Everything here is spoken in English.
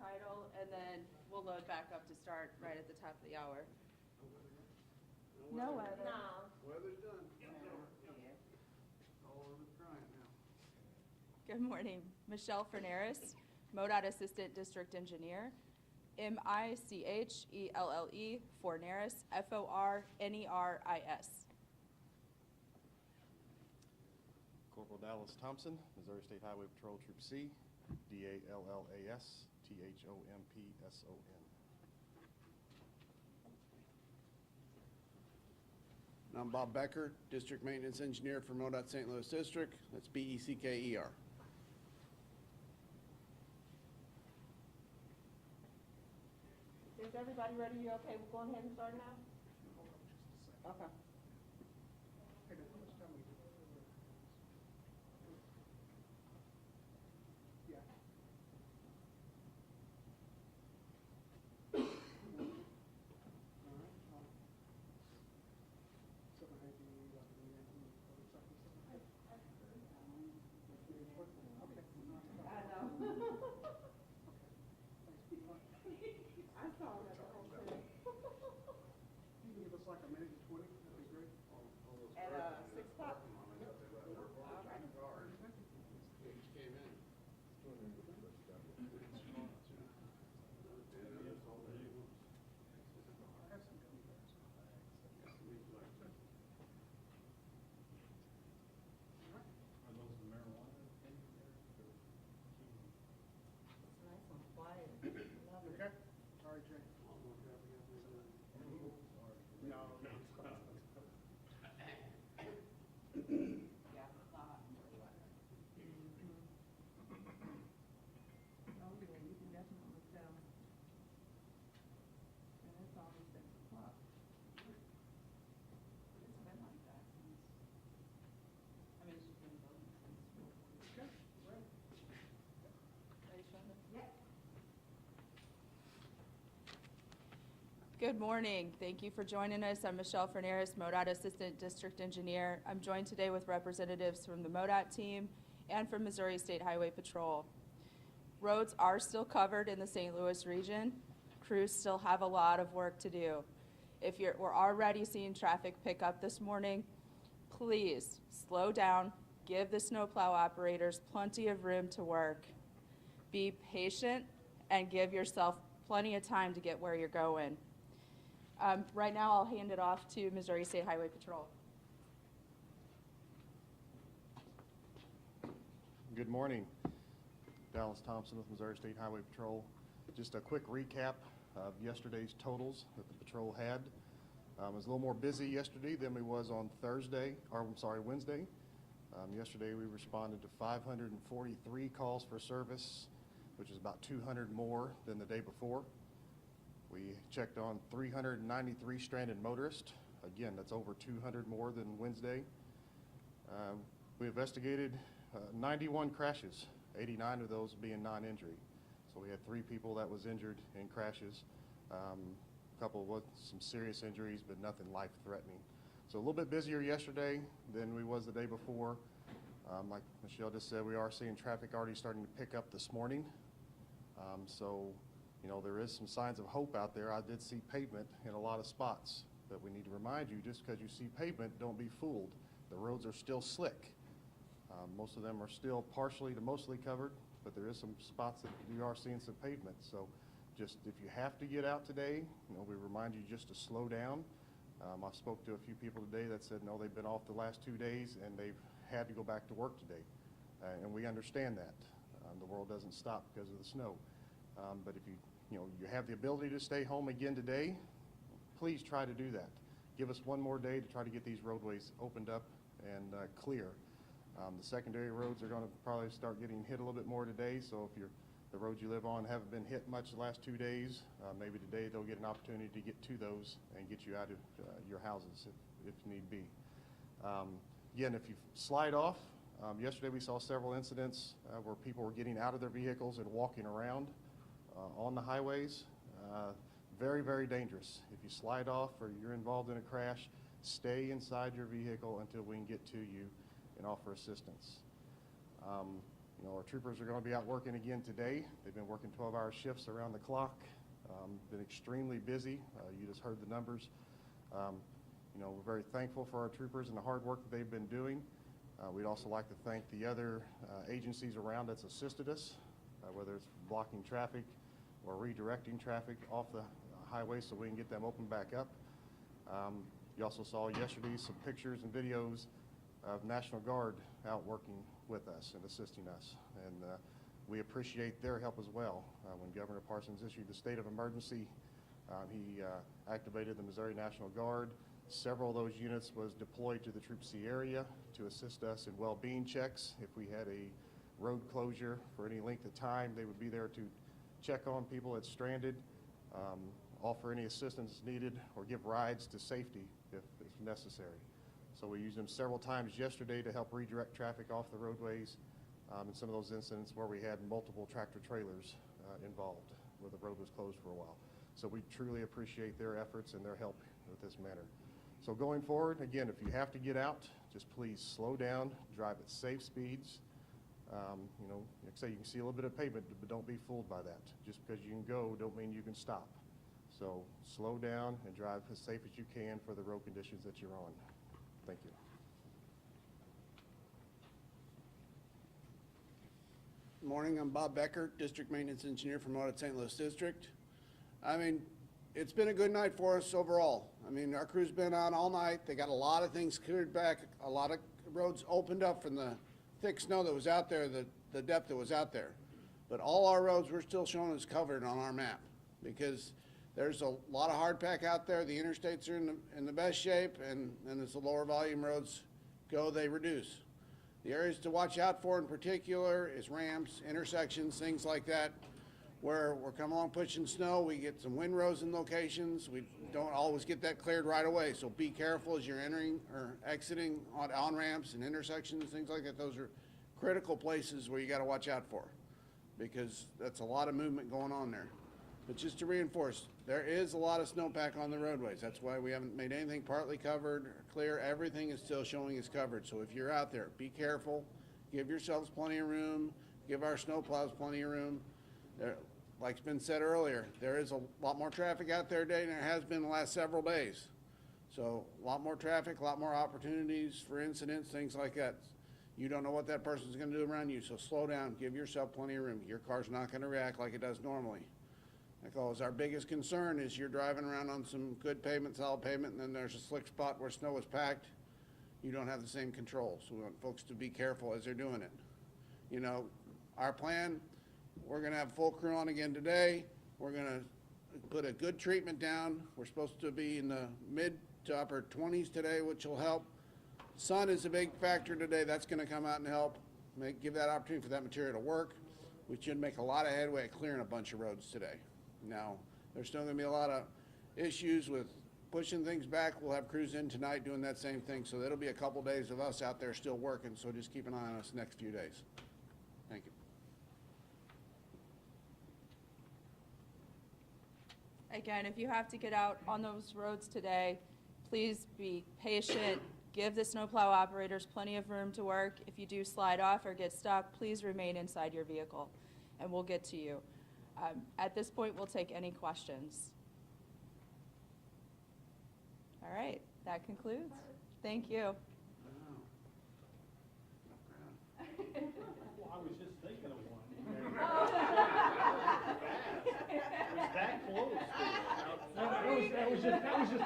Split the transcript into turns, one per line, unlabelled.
title, and then we'll load back up to start right at the top of the hour. No weather.
No.
Weather's done. All over the crying now.
Good morning. Michelle Ferneris, MoDOT Assistant District Engineer. M-I-C-H-E-L-L-E, Forneris, F-O-R-N-E-R-I-S.
Corporal Dallas Thompson, Missouri State Highway Patrol Troop C, D-A-L-L-A-S, T-H-O-M-P-S-O-N.
And I'm Bob Becker, District Maintenance Engineer for MoDOT St. Louis District. That's B-E-C-K-E-R.
Is everybody ready? You okay? We're going ahead and start now? Okay.
Like a minute and 20, that'd be great.
At 6 o'clock? It's nice and quiet. Love it.
Okay. All right, Jay. No, no.
Yeah, it's not. Oh, yeah, you can definitely tell. And it's almost 6 o'clock. It's been like that since, I mean, she's been voting since.
Okay, right.
Ready, Shonda? Yeah. Good morning. Thank you for joining us. I'm Michelle Ferneris, MoDOT Assistant District Engineer. I'm joined today with representatives from the MoDOT team and from Missouri State Highway Patrol. Roads are still covered in the St. Louis region. Crews still have a lot of work to do. We're already seeing traffic pick up this morning. Please slow down, give the snowplow operators plenty of room to work. Be patient and give yourself plenty of time to get where you're going. Right now, I'll hand it off to Missouri State Highway Patrol.
Good morning. Dallas Thompson with Missouri State Highway Patrol. Just a quick recap of yesterday's totals that the patrol had. It was a little more busy yesterday than we was on Wednesday. Yesterday we responded to 543 calls for service, which is about 200 more than the day before. We checked on 393 stranded motorists. Again, that's over 200 more than Wednesday. We investigated 91 crashes, 89 of those being non-injury. So we had 3 people that was injured in crashes, a couple with some serious injuries, but nothing life-threatening. So a little bit busier yesterday than we was the day before. Like Michelle just said, we are seeing traffic already starting to pick up this morning. So, you know, there is some signs of hope out there. I did see pavement in a lot of spots, but we need to remind you, just because you see pavement, don't be fooled. The roads are still slick. Most of them are still partially to mostly covered, but there is some spots that you are seeing some pavement. So just if you have to get out today, you know, we remind you just to slow down. I spoke to a few people today that said, no, they've been off the last 2 days and they've had to go back to work today. And we understand that. The world doesn't stop because of the snow. But if you have the ability to stay home again today, please try to do that. Give us one more day to try to get these roadways opened up and clear. The secondary roads are going to probably start getting hit a little bit more today, so if the roads you live on haven't been hit much the last 2 days, maybe today they'll get an opportunity to get to those and get you out of your houses if need be. Again, if you slide off, yesterday we saw several incidents where people were getting out of their vehicles and walking around on the highways. Very, very dangerous. If you slide off or you're involved in a crash, stay inside your vehicle until we can get to you and offer assistance. You know, our troopers are going to be out working again today. They've been working 12-hour shifts around the clock. Been extremely busy. You just heard the numbers. You know, we're very thankful for our troopers and the hard work that they've been doing. We'd also like to thank the other agencies around that's assisted us, whether it's blocking traffic or redirecting traffic off the highway so we can get them open back up. You also saw yesterday some pictures and videos of National Guard out working with us and assisting us, and we appreciate their help as well. When Governor Parsons issued the state of emergency, he activated the Missouri National Guard. Several of those units was deployed to the Troop C area to assist us in well-being checks. If we had a road closure for any length of time, they would be there to check on people that's stranded, offer any assistance needed, or give rides to safety if necessary. So we used them several times yesterday to help redirect traffic off the roadways in some of those incidents where we had multiple tractor trailers involved, where the road was closed for a while. So we truly appreciate their efforts and their help with this matter. So going forward, again, if you have to get out, just please slow down, drive at safe speeds. You know, like I say, you can see a little bit of pavement, but don't be fooled by that. Just because you can go don't mean you can stop. So slow down and drive as safe as you can for the road conditions that you're on. Thank you.
Good morning, I'm Bob Becker, District Maintenance Engineer for MoDOT St. Louis District. I mean, it's been a good night for us overall. I mean, our crew's been on all night. They got a lot of things cleared back, a lot of roads opened up from the thick snow that was out there, the depth that was out there. But all our roads were still shown as covered on our map because there's a lot of hard pack out there. The interstates are in the best shape, and as the lower volume roads go, they reduce. The areas to watch out for in particular is ramps, intersections, things like that, where we're coming along pushing snow. We get some windrows in locations. We don't always get that cleared right away, so be careful as you're entering or exiting on ramps and intersections, things like that. Those are critical places where you got to watch out for because that's a lot of movement going on there. But just to reinforce, there is a lot of snowpack on the roadways. That's why we haven't made anything partly covered or clear. Everything is still showing as covered. So if you're out there, be careful. Give yourselves plenty of room. Give our snowplows plenty of room. Like's been said earlier, there is a lot more traffic out there today than there has been the last several days. So a lot more traffic, a lot more opportunities for incidents, things like that. You don't know what that person's going to do around you, so slow down. Give yourself plenty of room. Your car's not going to react like it does normally. Because our biggest concern is you're driving around on some good pavement, solid pavement, and then there's a slick spot where snow is packed. You don't have the same control. So we want folks to be careful as they're doing it. You know, our plan, we're going to have full crew on again today. We're going to put a good treatment down. We're supposed to be in the mid to upper 20s today, which will help. Sun is a big factor today. That's going to come out and help. Give that opportunity for that material to work. We should make a lot of headway at clearing a bunch of roads today. Now, there's still going to be a lot of issues with pushing things back. We'll have crews in tonight doing that same thing. So that'll be a couple days of us out there still working. So just keep an eye on us the next few days. Thank you.
Again, if you have to get out on those roads today, please be patient. Give the snowplow operators plenty of room to work. If you do slide off or get stuck, please remain inside your vehicle, and we'll get to you. At this point, we'll take any questions. All right, that concludes. Thank you.
Well, I was just thinking of one. It was that close. That was just